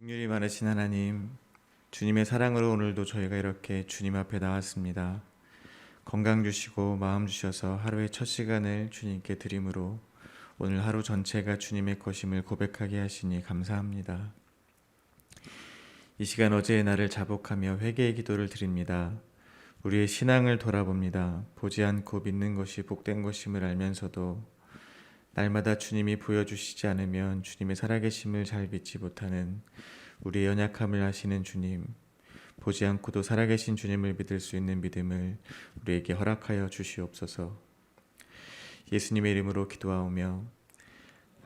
긍휼이 많으신 하나님, 주님의 사랑으로 오늘도 저희가 이렇게 주님 앞에 나왔습니다. 건강 주시고 마음 주셔서 하루의 첫 시간을 주님께 드림으로 오늘 하루 전체가 주님의 것임을 고백하게 하시니 감사합니다. 이 시간 어제의 날을 자복하며 회개의 기도를 드립니다. 우리의 신앙을 돌아봅니다. 보지 않고 믿는 것이 복된 것임을 알면서도 날마다 주님이 보여주시지 않으면 주님의 살아계심을 잘 믿지 못하는 우리의 연약함을 아시는 주님, 보지 않고도 살아계신 주님을 믿을 수 있는 믿음을 우리에게 허락하여 주시옵소서. 예수님의 이름으로 기도하오며,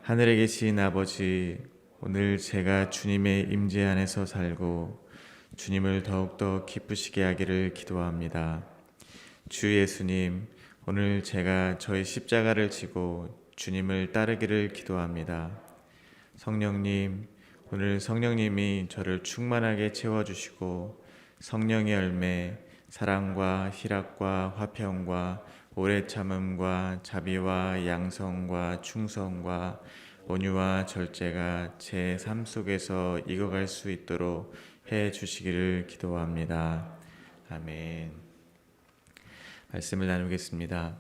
하늘에 계신 아버지, 오늘 제가 주님의 임재 안에서 살고 주님을 더욱더 기쁘시게 하기를 기도합니다. 주 예수님, 오늘 제가 저의 십자가를 지고 주님을 따르기를 기도합니다. 성령님, 오늘 성령님이 저를 충만하게 채워주시고 성령의 열매, 사랑과 희락과 화평과 오래 참음과 자비와 양성과 충성과 온유와 절제가 제 삶 속에서 익어갈 수 있도록 해 주시기를 기도합니다. 아멘. 말씀을 나누겠습니다.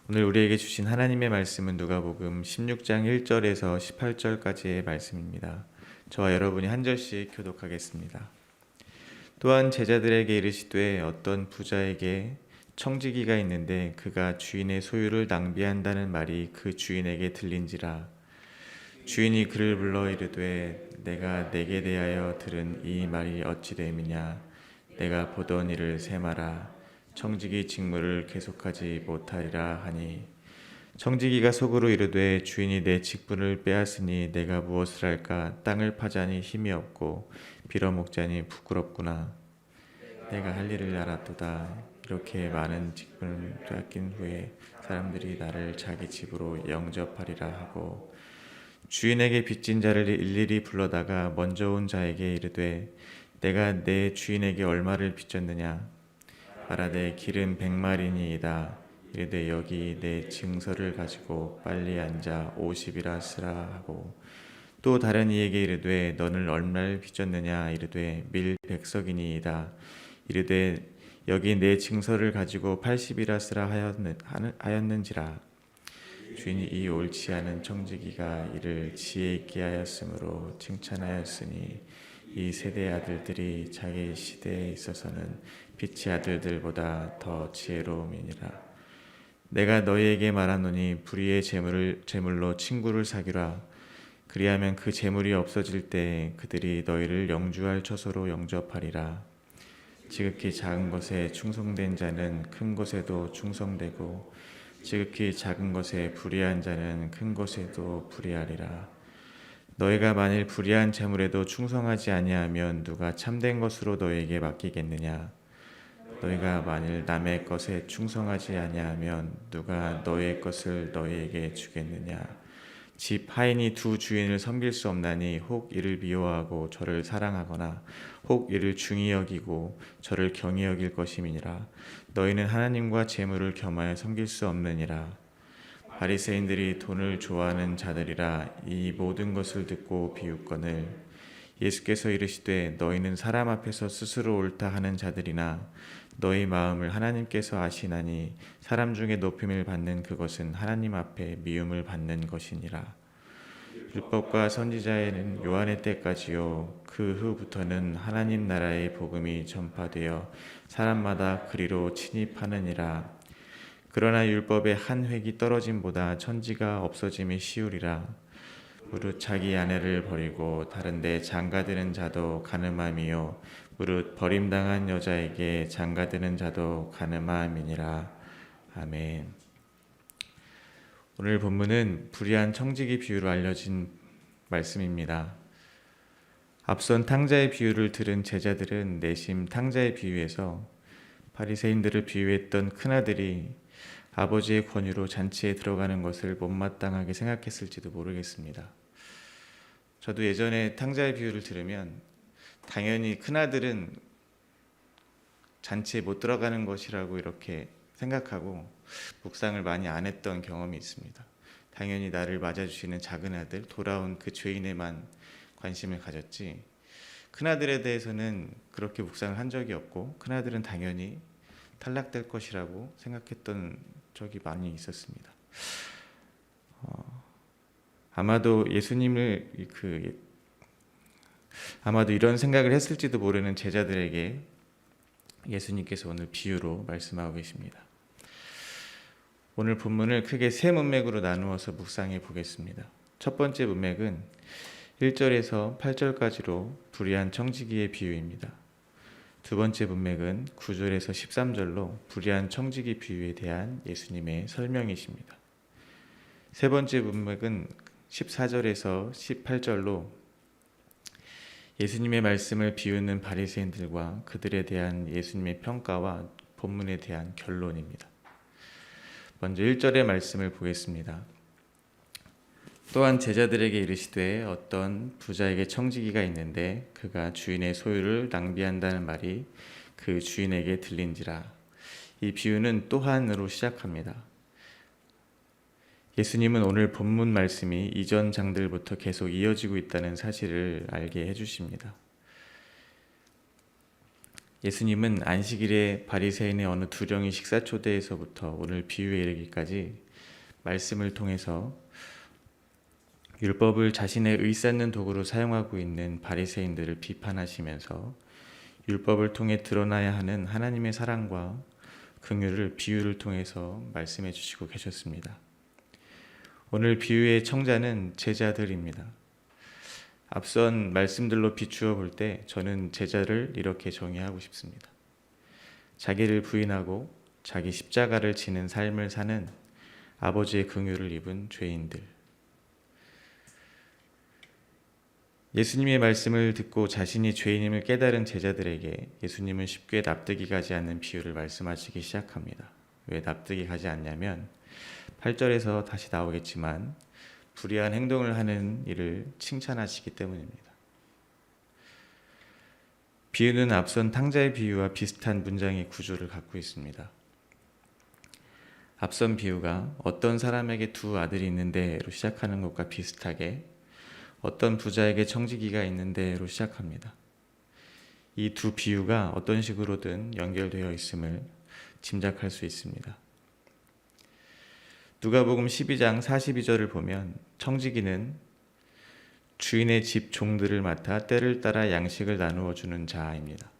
오늘 우리에게 주신 하나님의 말씀은 누가복음 16장 1절에서 18절까지의 말씀입니다. 저와 여러분이 한 절씩 교독하겠습니다. 또한 제자들에게 이르시되 어떤 부자에게 청지기가 있는데 그가 주인의 소유를 낭비한다는 말이 그 주인에게 들린지라. 주인이 그를 불러 이르되 내가 내게 대하여 들은 이 말이 어찌 됨이냐. 내가 보던 일을 세마라. 청지기 직무를 계속하지 못하리라 하니, 청지기가 속으로 이르되 주인이 내 직분을 빼앗으니 내가 무엇을 할까. 땅을 파자니 힘이 없고 빌어먹자니 부끄럽구나. 내가 할 일을 알았도다. 이렇게 많은 직분을 빼앗긴 후에 사람들이 나를 자기 집으로 영접하리라 하고, 주인에게 빚진 자를 일일이 불러다가 먼저 온 자에게 이르되 내가 내 주인에게 얼마를 빚졌느냐. 말하되 길은 100마리니이다. 이르되 여기 내 증서를 가지고 빨리 앉아 50이라 쓰라 하고, 또 다른 이에게 이르되 너는 얼마를 빚졌느냐. 이르되 밀 100석이니이다. 이르되 여기 내 증서를 가지고 80이라 쓰라 하였는지라. 주인이 이 옳지 않은 청지기가 이를 지혜 있게 하였으므로 칭찬하였으니, 이 세대의 아들들이 자기 시대에 있어서는 빛의 아들들보다 더 지혜로움이니라. 내가 너희에게 말하노니 불의의 제물로 친구를 사귀라. 그리하면 그 제물이 없어질 때 그들이 너희를 영주할 처소로 영접하리라. 지극히 작은 것에 충성된 자는 큰 것에도 충성되고, 지극히 작은 것에 불의한 자는 큰 것에도 불의하리라. 너희가 만일 불의한 재물에도 충성하지 아니하면 누가 참된 것으로 너희에게 맡기겠느냐. 너희가 만일 남의 것에 충성하지 아니하면 누가 너희의 것을 너희에게 주겠느냐. 집 하인이 두 주인을 섬길 수 없나니 혹 이를 미워하고 저를 사랑하거나 혹 이를 중히 여기고 저를 경히 여길 것임이니라. 너희는 하나님과 재물을 겸하여 섬길 수 없느니라. 바리새인들이 돈을 좋아하는 자들이라 이 모든 것을 듣고 비웃거늘, 예수께서 이르시되 너희는 사람 앞에서 스스로 옳다 하는 자들이나 너희 마음을 하나님께서 아시나니 사람 중에 높임을 받는 그것은 하나님 앞에 미움을 받는 것이니라. 율법과 선지자에는 요한의 때까지요 그 후부터는 하나님 나라의 복음이 전파되어 사람마다 그리로 침입하느니라. 그러나 율법의 한 획이 떨어짐보다 천지가 없어짐이 쉬우리라. 무릇 자기 아내를 버리고 다른 데 장가드는 자도 가늠함이요 무릇 버림당한 여자에게 장가드는 자도 가늠함이니라. 아멘. 오늘 본문은 불의한 청지기 비유로 알려진 말씀입니다. 앞선 탕자의 비유를 들은 제자들은 내심 탕자의 비유에서 바리새인들을 비유했던 큰아들이 아버지의 권유로 잔치에 들어가는 것을 못마땅하게 생각했을지도 모르겠습니다. 저도 예전에 탕자의 비유를 들으면 당연히 큰아들은 잔치에 못 들어가는 것이라고 이렇게 생각하고 묵상을 많이 안 했던 경험이 있습니다. 당연히 나를 맞아주시는 작은 아들, 돌아온 그 죄인에만 관심을 가졌지, 큰아들에 대해서는 그렇게 묵상을 한 적이 없고 큰아들은 당연히 탈락될 것이라고 생각했던 적이 많이 있었습니다. 아마도 아마도 이런 생각을 했을지도 모르는 제자들에게 예수님께서 오늘 비유로 말씀하고 계십니다. 오늘 본문을 크게 세 문맥으로 나누어서 묵상해 보겠습니다. 첫 번째 문맥은 1절에서 8절까지로 불의한 청지기의 비유입니다. 두 번째 문맥은 9절에서 13절로 불의한 청지기 비유에 대한 예수님의 설명이십니다. 세 번째 문맥은 14절에서 18절로 예수님의 말씀을 비웃는 바리새인들과 그들에 대한 예수님의 평가와 본문에 대한 결론입니다. 먼저 1절의 말씀을 보겠습니다. 또한 제자들에게 이르시되 어떤 부자에게 청지기가 있는데 그가 주인의 소유를 낭비한다는 말이 그 주인에게 들린지라. 이 비유는 또한으로 시작합니다. 예수님은 오늘 본문 말씀이 이전 장들부터 계속 이어지고 있다는 사실을 알게 해주십니다. 예수님은 안식일에 바리새인의 어느 두령이 식사 초대에서부터 오늘 비유에 이르기까지 말씀을 통해서 율법을 자신의 의쌓는 도구로 사용하고 있는 바리새인들을 비판하시면서 율법을 통해 드러나야 하는 하나님의 사랑과 긍휼을 비유를 통해서 말씀해 주시고 계셨습니다. 오늘 비유의 청자는 제자들입니다. 앞선 말씀들로 비추어 볼 때 저는 제자를 이렇게 정의하고 싶습니다. 자기를 부인하고 자기 십자가를 지는 삶을 사는 아버지의 긍휼을 입은 죄인들. 예수님의 말씀을 듣고 자신이 죄인임을 깨달은 제자들에게 예수님은 쉽게 납득이 가지 않는 비유를 말씀하시기 시작합니다. 왜 납득이 가지 않냐면 8절에서 다시 나오겠지만 불의한 행동을 하는 이를 칭찬하시기 때문입니다. 비유는 앞선 탕자의 비유와 비슷한 문장의 구조를 갖고 있습니다. 앞선 비유가 어떤 사람에게 두 아들이 있는데로 시작하는 것과 비슷하게 어떤 부자에게 청지기가 있는데로 시작합니다. 이 두 비유가 어떤 식으로든 연결되어 있음을 짐작할 수 있습니다. 누가복음 12장 42절을 보면 청지기는 주인의 집 종들을 맡아 때를 따라 양식을 나누어 주는 자입니다.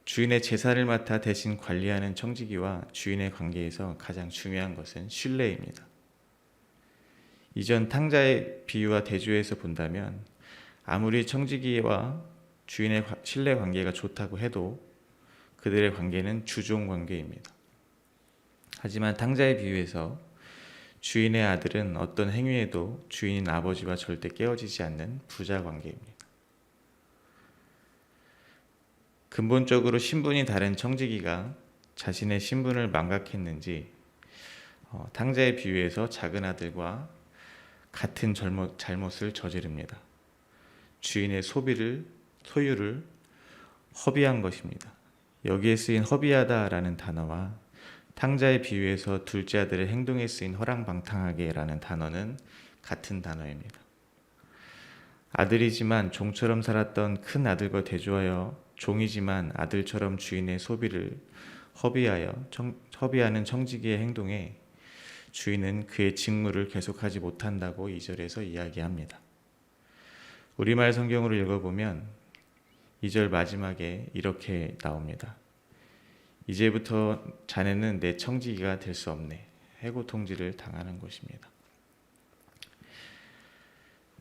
주인의 제사를 맡아 대신 관리하는 청지기와 주인의 관계에서 가장 중요한 것은 신뢰입니다. 이전 탕자의 비유와 대조해서 본다면 아무리 청지기와 주인의 신뢰 관계가 좋다고 해도 그들의 관계는 주종 관계입니다. 하지만 탕자의 비유에서 주인의 아들은 어떤 행위에도 주인인 아버지와 절대 깨어지지 않는 부자 관계입니다. 근본적으로 신분이 다른 청지기가 자신의 신분을 망각했는지 탕자의 비유에서 작은 아들과 같은 잘못을 저지릅니다. 주인의 소유를 허비한 것입니다. 여기에 쓰인 허비하다라는 단어와 탕자의 비유에서 둘째 아들의 행동에 쓰인 허랑방탕하게라는 단어는 같은 단어입니다. 아들이지만 종처럼 살았던 큰 아들과 대조하여 종이지만 아들처럼 주인의 소비를 허비하는 청지기의 행동에 주인은 그의 직무를 계속하지 못한다고 2절에서 이야기합니다. 우리말 성경으로 읽어보면 2절 마지막에 이렇게 나옵니다. 이제부터 자네는 내 청지기가 될 수 없네. 해고 통지를 당하는 것입니다.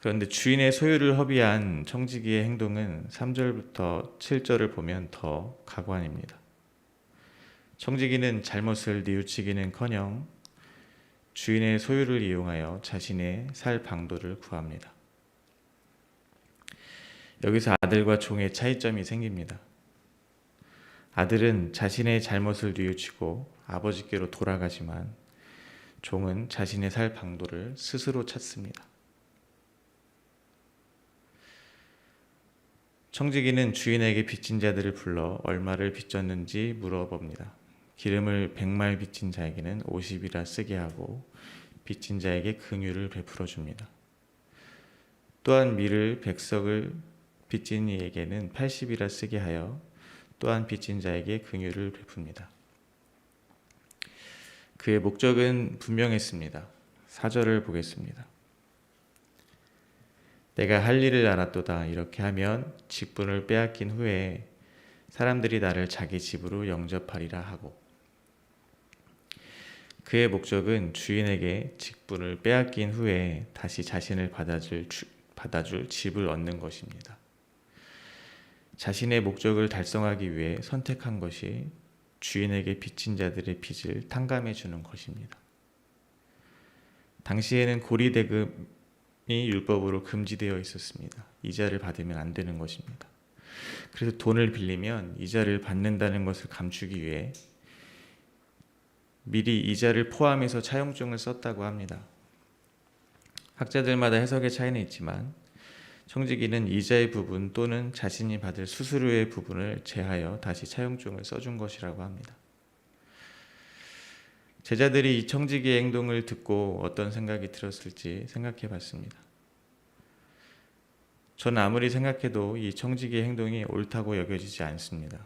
그런데 주인의 소유를 허비한 청지기의 행동은 3절부터 7절을 보면 더 가관입니다. 청지기는 잘못을 뉘우치기는커녕 주인의 소유를 이용하여 자신의 살 방도를 구합니다. 여기서 아들과 종의 차이점이 생깁니다. 아들은 자신의 잘못을 뉘우치고 아버지께로 돌아가지만 종은 자신의 살 방도를 스스로 찾습니다. 청지기는 주인에게 빚진 자들을 불러 얼마를 빚졌는지 물어봅니다. 기름을 100말 빚진 자에게는 50이라 쓰게 하고 빚진 자에게 긍휼을 베풀어 줍니다. 또한 밀을 백석을 빚진 이에게는 80이라 쓰게 하여 또한 빚진 자에게 긍휼을 베풉니다. 그의 목적은 분명했습니다. 4절을 보겠습니다. 내가 할 일을 알았도다. 이렇게 하면 직분을 빼앗긴 후에 사람들이 나를 자기 집으로 영접하리라 하고, 그의 목적은 주인에게 직분을 빼앗긴 후에 다시 자신을 받아줄 집을 얻는 것입니다. 자신의 목적을 달성하기 위해 선택한 것이 주인에게 빚진 자들의 빚을 탕감해 주는 것입니다. 당시에는 고리대금이 율법으로 금지되어 있었습니다. 이자를 받으면 안 되는 것입니다. 그래서 돈을 빌리면 이자를 받는다는 것을 감추기 위해 미리 이자를 포함해서 차용증을 썼다고 합니다. 학자들마다 해석의 차이는 있지만 청지기는 이자의 부분 또는 자신이 받을 수수료의 부분을 제하여 다시 차용증을 써준 것이라고 합니다. 제자들이 이 청지기의 행동을 듣고 어떤 생각이 들었을지 생각해 봤습니다. 저는 아무리 생각해도 이 청지기의 행동이 옳다고 여겨지지 않습니다.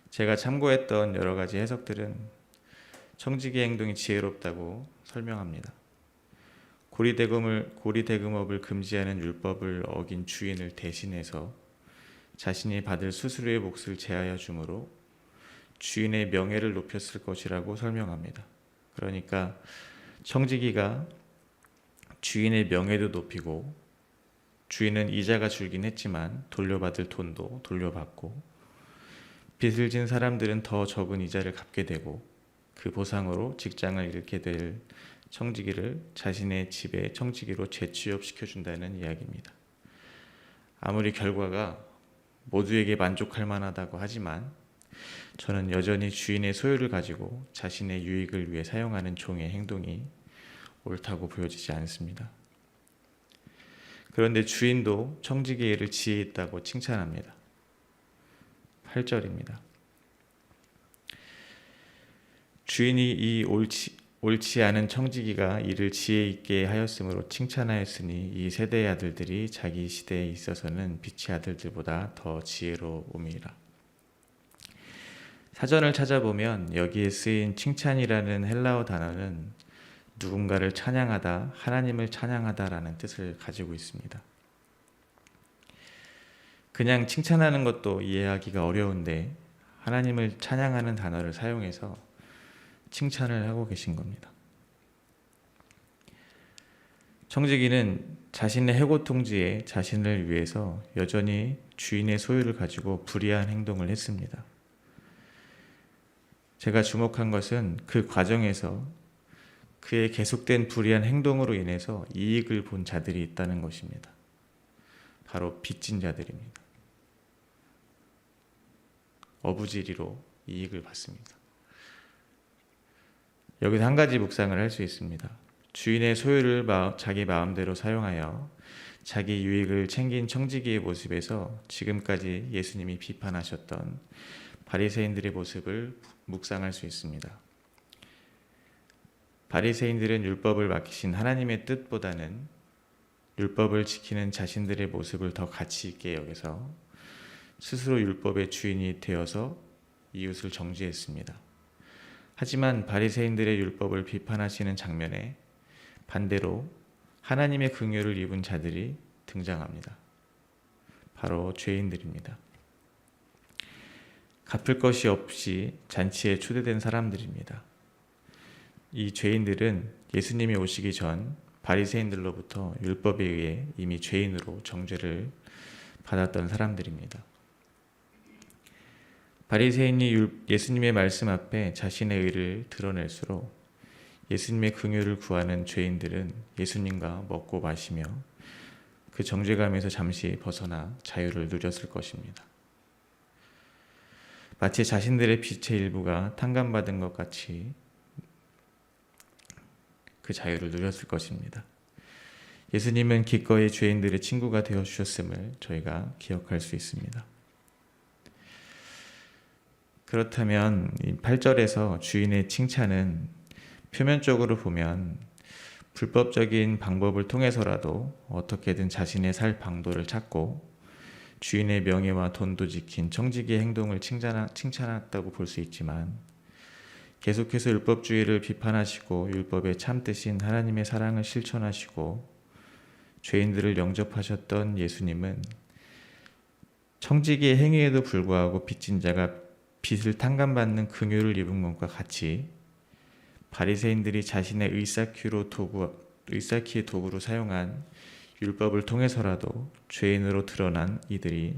제가 참고했던 여러 가지 해석들은 청지기의 행동이 지혜롭다고 설명합니다. 고리대금업을 금지하는 율법을 어긴 주인을 대신해서 자신이 받을 수수료의 몫을 제하여 주므로 주인의 명예를 높였을 것이라고 설명합니다. 그러니까 청지기가 주인의 명예도 높이고, 주인은 이자가 줄긴 했지만 돌려받을 돈도 돌려받고, 빚을 진 사람들은 더 적은 이자를 갚게 되고, 그 보상으로 직장을 잃게 될 청지기를 자신의 집에 청지기로 재취업시켜준다는 이야기입니다. 아무리 결과가 모두에게 만족할 만하다고 하지만 저는 여전히 주인의 소유를 가지고 자신의 유익을 위해 사용하는 종의 행동이 옳다고 보여지지 않습니다. 그런데 주인도 청지기의 일을 지혜 있다고 칭찬합니다. 8절입니다. 주인이 이 옳지 않은 청지기가 이를 지혜 있게 하였으므로 칭찬하였으니 이 세대의 아들들이 자기 시대에 있어서는 빛의 아들들보다 더 지혜로움이라. 사전을 찾아보면 여기에 쓰인 칭찬이라는 헬라어 단어는 누군가를 찬양하다, 하나님을 찬양하다라는 뜻을 가지고 있습니다. 그냥 칭찬하는 것도 이해하기가 어려운데 하나님을 찬양하는 단어를 사용해서 칭찬을 하고 계신 겁니다. 청지기는 자신의 해고 통지에 자신을 위해서 여전히 주인의 소유를 가지고 불의한 행동을 했습니다. 제가 주목한 것은 그 과정에서 그의 계속된 불의한 행동으로 인해서 이익을 본 자들이 있다는 것입니다. 바로 빚진 자들입니다. 어부지리로 이익을 받습니다. 여기서 한 가지 묵상을 할 수 있습니다. 주인의 소유를 자기 마음대로 사용하여 자기 유익을 챙긴 청지기의 모습에서 지금까지 예수님이 비판하셨던 바리새인들의 모습을 묵상할 수 있습니다. 바리새인들은 율법을 맡기신 하나님의 뜻보다는 율법을 지키는 자신들의 모습을 더 가치 있게 여겨서 스스로 율법의 주인이 되어서 이웃을 정죄했습니다. 하지만 바리새인들의 율법을 비판하시는 장면에 반대로 하나님의 긍휼을 입은 자들이 등장합니다. 바로 죄인들입니다. 갚을 것이 없이 잔치에 초대된 사람들입니다. 이 죄인들은 예수님이 오시기 전 바리새인들로부터 율법에 의해 이미 죄인으로 정죄를 받았던 사람들입니다. 바리새인이 예수님의 말씀 앞에 자신의 의를 드러낼수록 예수님의 긍휼을 구하는 죄인들은 예수님과 먹고 마시며 그 정죄감에서 잠시 벗어나 자유를 누렸을 것입니다. 마치 자신들의 빚의 일부가 탕감받은 것 같이 그 자유를 누렸을 것입니다. 예수님은 기꺼이 죄인들의 친구가 되어주셨음을 저희가 기억할 수 있습니다. 그렇다면 이 8절에서 주인의 칭찬은 표면적으로 보면 불법적인 방법을 통해서라도 어떻게든 자신의 살 방도를 찾고 주인의 명예와 돈도 지킨 청지기의 행동을 칭찬했다고 볼 수 있지만, 계속해서 율법주의를 비판하시고 율법의 참뜻인 하나님의 사랑을 실천하시고 죄인들을 영접하셨던 예수님은 청지기의 행위에도 불구하고 빚진 자가 빚을 탕감받는 긍휼을 입은 것과 같이 바리새인들이 자신의 의쌓기의 도구로 사용한 율법을 통해서라도 죄인으로 드러난 이들이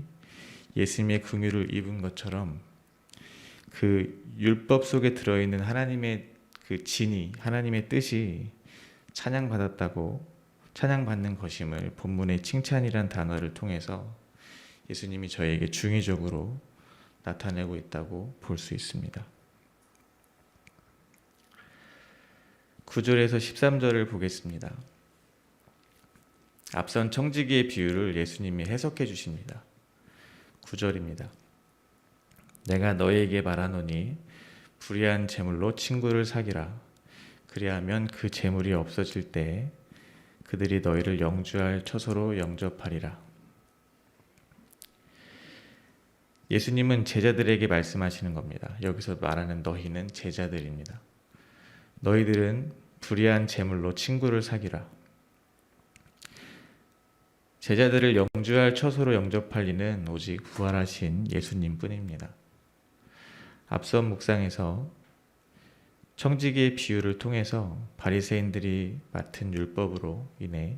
예수님의 긍휼을 입은 것처럼 그 율법 속에 들어있는 하나님의 그 진이, 하나님의 뜻이 찬양받는 것임을 본문의 칭찬이란 단어를 통해서 예수님이 저에게 중의적으로 나타내고 있다고 볼 수 있습니다. 9절에서 13절을 보겠습니다. 앞선 청지기의 비유를 예수님이 해석해 주십니다. 9절입니다. 내가 너희에게 말하노니 불의한 재물로 친구를 사귀라. 그리하면 그 재물이 없어질 때 그들이 너희를 영주할 처소로 영접하리라. 예수님은 제자들에게 말씀하시는 겁니다. 여기서 말하는 너희는 제자들입니다. 너희들은 불의한 재물로 친구를 사귀라. 제자들을 영주할 처소로 영접할 이는 오직 부활하신 예수님뿐입니다. 앞선 묵상에서 청지기의 비유를 통해서 바리새인들이 맡은 율법으로 인해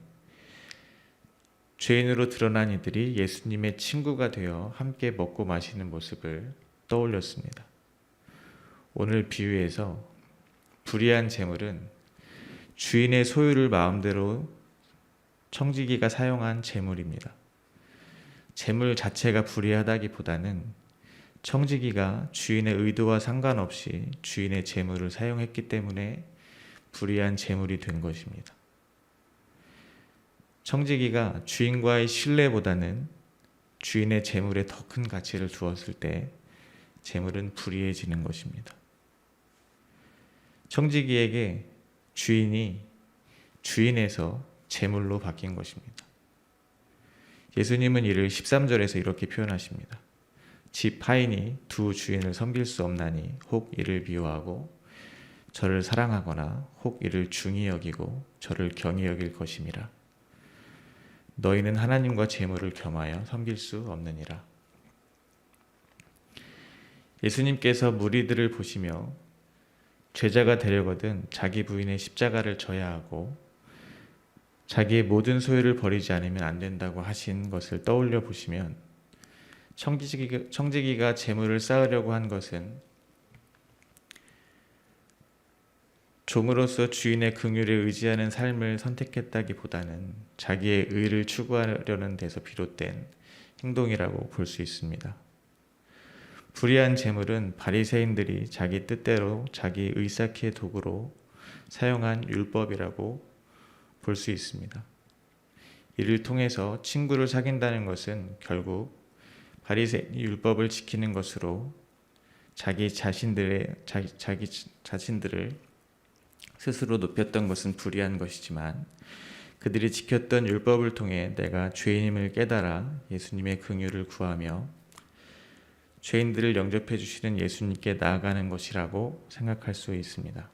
죄인으로 드러난 이들이 예수님의 친구가 되어 함께 먹고 마시는 모습을 떠올렸습니다. 오늘 비유에서 불의한 재물은 주인의 소유를 마음대로 청지기가 사용한 재물입니다. 재물 자체가 불의하다기보다는 청지기가 주인의 의도와 상관없이 주인의 재물을 사용했기 때문에 불의한 재물이 된 것입니다. 청지기가 주인과의 신뢰보다는 주인의 재물에 더 큰 가치를 두었을 때 재물은 불의해지는 것입니다. 청지기에게 주인이 주인에서 재물로 바뀐 것입니다. 예수님은 이를 13절에서 이렇게 표현하십니다. 집 하인이 두 주인을 섬길 수 없나니 혹 이를 미워하고 저를 사랑하거나 혹 이를 중히 여기고 저를 경히 여길 것임이라. 너희는 하나님과 재물을 겸하여 섬길 수 없느니라. 예수님께서 무리들을 보시며 죄자가 되려거든 자기 부인의 십자가를 져야 하고 자기의 모든 소유를 버리지 않으면 안 된다고 하신 것을 떠올려 보시면 청지기가 재물을 쌓으려고 한 것은 종으로서 주인의 긍휼에 의지하는 삶을 선택했다기보다는 자기의 의를 추구하려는 데서 비롯된 행동이라고 볼 수 있습니다. 불의한 재물은 바리새인들이 자기 뜻대로 자기 의쌓기의 도구로 사용한 율법이라고 볼 수 있습니다. 이를 통해서 친구를 사귄다는 것은 결국 바리새인이 율법을 지키는 것으로 자기 자신들을 스스로 높였던 것은 불의한 것이지만 그들이 지켰던 율법을 통해 내가 죄인임을 깨달아 예수님의 긍휼을 구하며 죄인들을 영접해 주시는 예수님께 나아가는 것이라고 생각할 수 있습니다.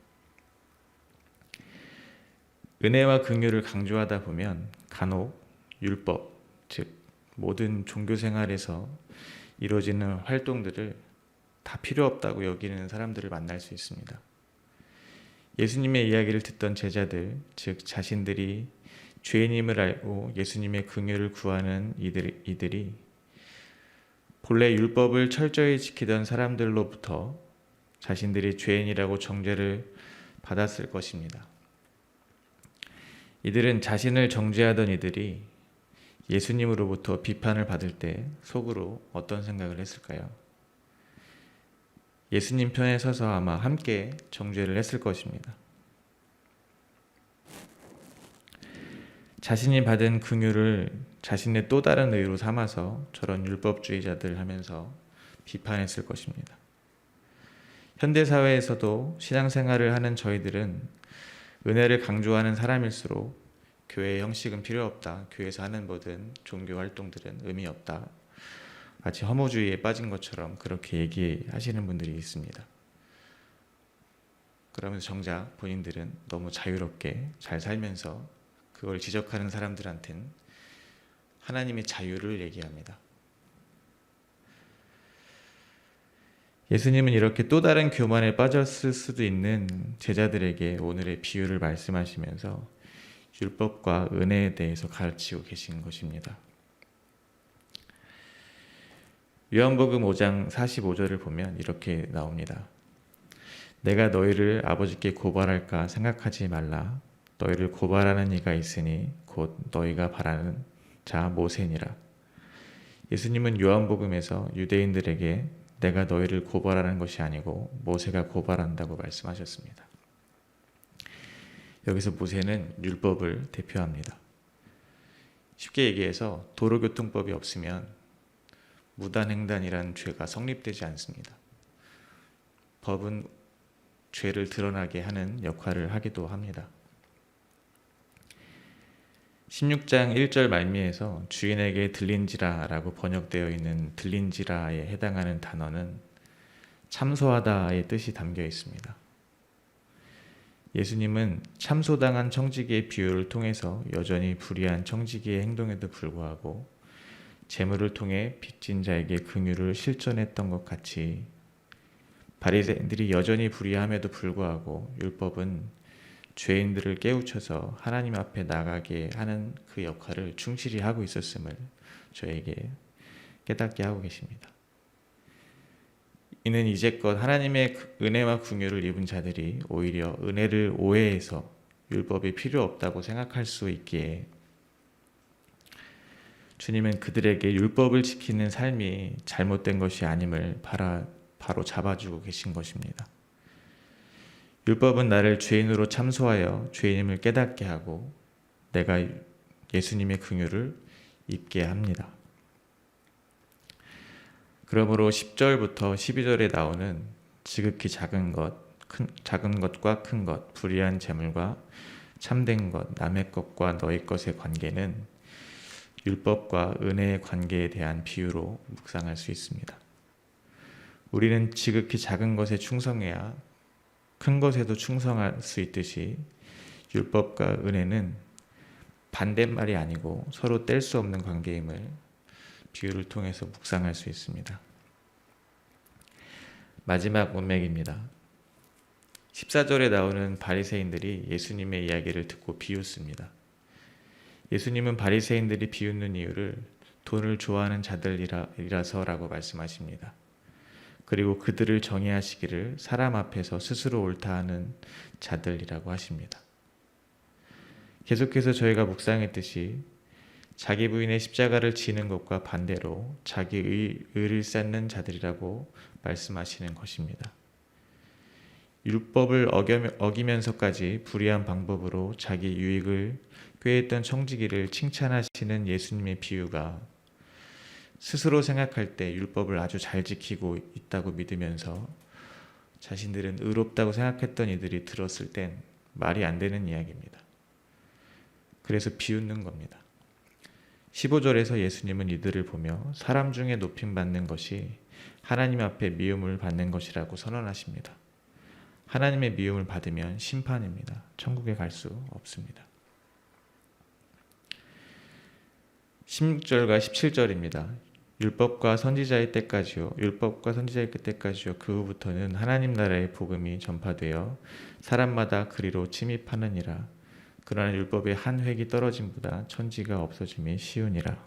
은혜와 긍휼을 강조하다 보면 간혹 율법, 즉 모든 종교 생활에서 이루어지는 활동들을 다 필요 없다고 여기는 사람들을 만날 수 있습니다. 예수님의 이야기를 듣던 제자들, 즉 자신들이 죄인임을 알고 예수님의 긍휼을 구하는 이들이 본래 율법을 철저히 지키던 사람들로부터 자신들이 죄인이라고 정죄를 받았을 것입니다. 이들은 자신을 정죄하던 이들이 예수님으로부터 비판을 받을 때 속으로 어떤 생각을 했을까요? 예수님 편에 서서 아마 함께 정죄를 했을 것입니다. 자신이 받은 긍휼을 자신의 또 다른 의로 삼아서 저런 율법주의자들 하면서 비판했을 것입니다. 현대사회에서도 신앙생활을 하는 저희들은 은혜를 강조하는 사람일수록 교회의 형식은 필요 없다. 교회에서 하는 모든 종교 활동들은 의미 없다. 마치 허무주의에 빠진 것처럼 그렇게 얘기하시는 분들이 있습니다. 그러면서 정작 본인들은 너무 자유롭게 잘 살면서 그걸 지적하는 사람들한텐 하나님의 자유를 얘기합니다. 예수님은 이렇게 또 다른 교만에 빠졌을 수도 있는 제자들에게 오늘의 비유를 말씀하시면서 율법과 은혜에 대해서 가르치고 계신 것입니다. 요한복음 5장 45절을 보면 이렇게 나옵니다. 내가 너희를 아버지께 고발할까 생각하지 말라. 너희를 고발하는 이가 있으니 곧 너희가 바라는 자 모세니라. 예수님은 요한복음에서 유대인들에게 내가 너희를 고발하는 것이 아니고 모세가 고발한다고 말씀하셨습니다. 여기서 모세는 율법을 대표합니다. 쉽게 얘기해서 도로교통법이 없으면 무단횡단이라는 죄가 성립되지 않습니다. 법은 죄를 드러나게 하는 역할을 하기도 합니다. 16장 1절 말미에서 주인에게 들린지라 라고 번역되어 있는 들린지라에 해당하는 단어는 참소하다의 뜻이 담겨 있습니다. 예수님은 참소당한 청지기의 비유를 통해서 여전히 불의한 청지기의 행동에도 불구하고 재물을 통해 빚진 자에게 긍휼을 실천했던 것 같이 바리새인들이 여전히 불의함에도 불구하고 율법은 죄인들을 깨우쳐서 하나님 앞에 나가게 하는 그 역할을 충실히 하고 있었음을 저에게 깨닫게 하고 계십니다. 이는 이제껏 하나님의 은혜와 긍휼을 입은 자들이 오히려 은혜를 오해해서 율법이 필요 없다고 생각할 수 있기에 주님은 그들에게 율법을 지키는 삶이 잘못된 것이 아님을 바로 잡아주고 계신 것입니다. 율법은 나를 죄인으로 참소하여 죄인임을 깨닫게 하고 내가 예수님의 긍휼을 입게 합니다. 그러므로 10절부터 12절에 나오는 지극히 작은 것과 큰 것, 불의한 재물과 참된 것, 남의 것과 너희 것의 관계는 율법과 은혜의 관계에 대한 비유로 묵상할 수 있습니다. 우리는 지극히 작은 것에 충성해야 큰 것에도 충성할 수 있듯이 율법과 은혜는 반대말이 아니고 서로 뗄 수 없는 관계임을 비유를 통해서 묵상할 수 있습니다. 마지막 문맥입니다. 14절에 나오는 바리새인들이 예수님의 이야기를 듣고 비웃습니다. 예수님은 바리새인들이 비웃는 이유를 돈을 좋아하는 자들이라서라고 말씀하십니다. 그리고 그들을 정의하시기를 사람 앞에서 스스로 옳다 하는 자들이라고 하십니다. 계속해서 저희가 묵상했듯이 자기 부인의 십자가를 지는 것과 반대로 자기 의를 쌓는 자들이라고 말씀하시는 것입니다. 율법을 어기면서까지 불의한 방법으로 자기 유익을 꾀했던 청지기를 칭찬하시는 예수님의 비유가 스스로 생각할 때 율법을 아주 잘 지키고 있다고 믿으면서 자신들은 의롭다고 생각했던 이들이 들었을 땐 말이 안 되는 이야기입니다. 그래서 비웃는 겁니다. 15절에서 예수님은 이들을 보며 사람 중에 높임받는 것이 하나님 앞에 미움을 받는 것이라고 선언하십니다. 하나님의 미움을 받으면 심판입니다. 천국에 갈 수 없습니다. 16절과 17절입니다. 율법과 선지자의 때까지요. 그 후부터는 하나님 나라의 복음이 전파되어 사람마다 그리로 침입하느니라. 그러나 율법의 한 획이 떨어짐보다 천지가 없어짐이 쉬우니라.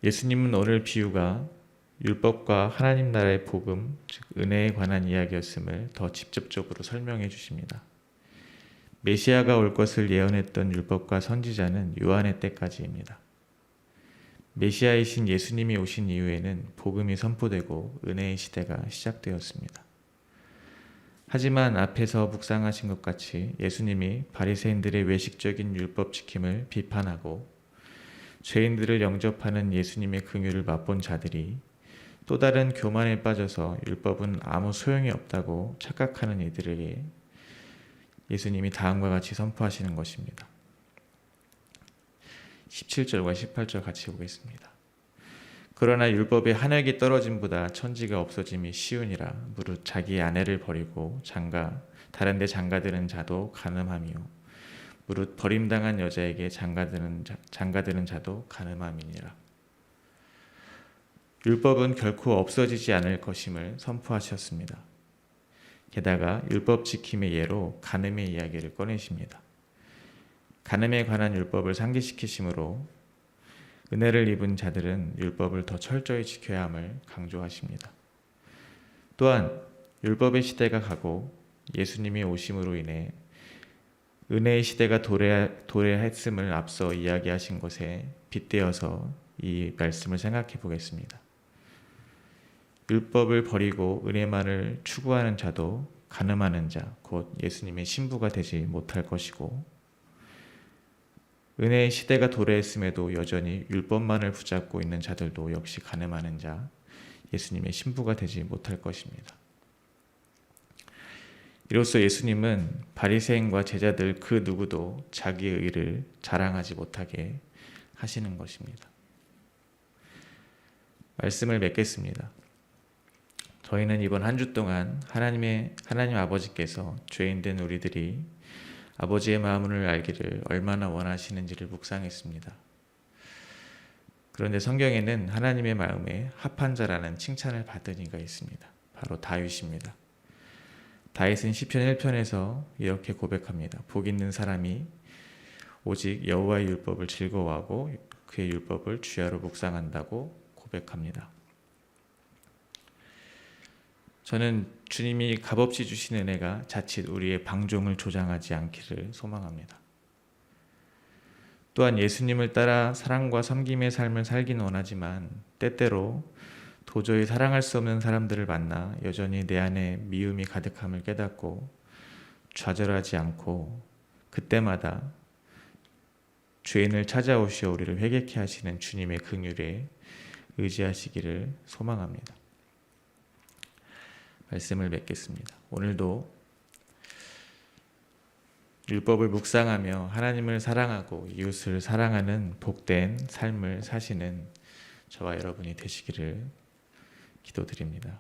예수님은 오늘 비유가 율법과 하나님 나라의 복음, 즉 은혜에 관한 이야기였음을 더 직접적으로 설명해 주십니다. 메시아가 올 것을 예언했던 율법과 선지자는 요한의 때까지입니다. 메시아이신 예수님이 오신 이후에는 복음이 선포되고 은혜의 시대가 시작되었습니다. 하지만 앞에서 묵상하신 것 같이 예수님이 바리새인들의 외식적인 율법 지킴을 비판하고 죄인들을 영접하는 예수님의 긍휼을 맛본 자들이 또 다른 교만에 빠져서 율법은 아무 소용이 없다고 착각하는 이들에게 예수님이 다음과 같이 선포하시는 것입니다. 17절과 18절 같이 보겠습니다. 그러나 율법의 한 획이 떨어짐보다 천지가 없어짐이 쉬우니라. 무릇 자기 아내를 버리고 다른 데 장가드는 자도 간음하며 무릇 버림당한 여자에게 장가드는 자도 간음함이니라. 율법은 결코 없어지지 않을 것임을 선포하셨습니다. 게다가 율법 지킴의 예로 간음의 이야기를 꺼내십니다. 간음에 관한 율법을 상기시키심으로 은혜를 입은 자들은 율법을 더 철저히 지켜야 함을 강조하십니다. 또한 율법의 시대가 가고 예수님이 오심으로 인해 은혜의 시대가 도래했음을 앞서 이야기하신 것에 빗대어서 이 말씀을 생각해 보겠습니다. 율법을 버리고 은혜만을 추구하는 자도 간음하는 자, 곧 예수님의 신부가 되지 못할 것이고, 은혜의 시대가 도래했음에도 여전히 율법만을 붙잡고 있는 자들도 역시 간음하는 자, 예수님의 신부가 되지 못할 것입니다. 이로써 예수님은 바리새인과 제자들 그 누구도 자기의 의를 자랑하지 못하게 하시는 것입니다. 말씀을 맺겠습니다. 저희는 이번 한 주 동안 하나님 아버지께서 죄인된 우리들이 아버지의 마음을 알기를 얼마나 원하시는지를 묵상했습니다. 그런데 성경에는 하나님의 마음에 합한 자라는 칭찬을 받은 이가 있습니다. 바로 다윗입니다. 다윗은 시편 1편에서 이렇게 고백합니다. 복 있는 사람이 오직 여호와의 율법을 즐거워하고 그의 율법을 주야로 묵상한다고 고백합니다. 저는 주님이 값없이 주신 은혜가 자칫 우리의 방종을 조장하지 않기를 소망합니다. 또한 예수님을 따라 사랑과 섬김의 삶을 살긴 원하지만 때때로 도저히 사랑할 수 없는 사람들을 만나 여전히 내 안에 미움이 가득함을 깨닫고 좌절하지 않고 그때마다 죄인을 찾아오시어 우리를 회개케 하시는 주님의 긍휼에 의지하시기를 소망합니다. 말씀을 맺겠습니다. 오늘도 율법을 묵상하며 하나님을 사랑하고 이웃을 사랑하는 복된 삶을 사시는 저와 여러분이 되시기를 기도드립니다.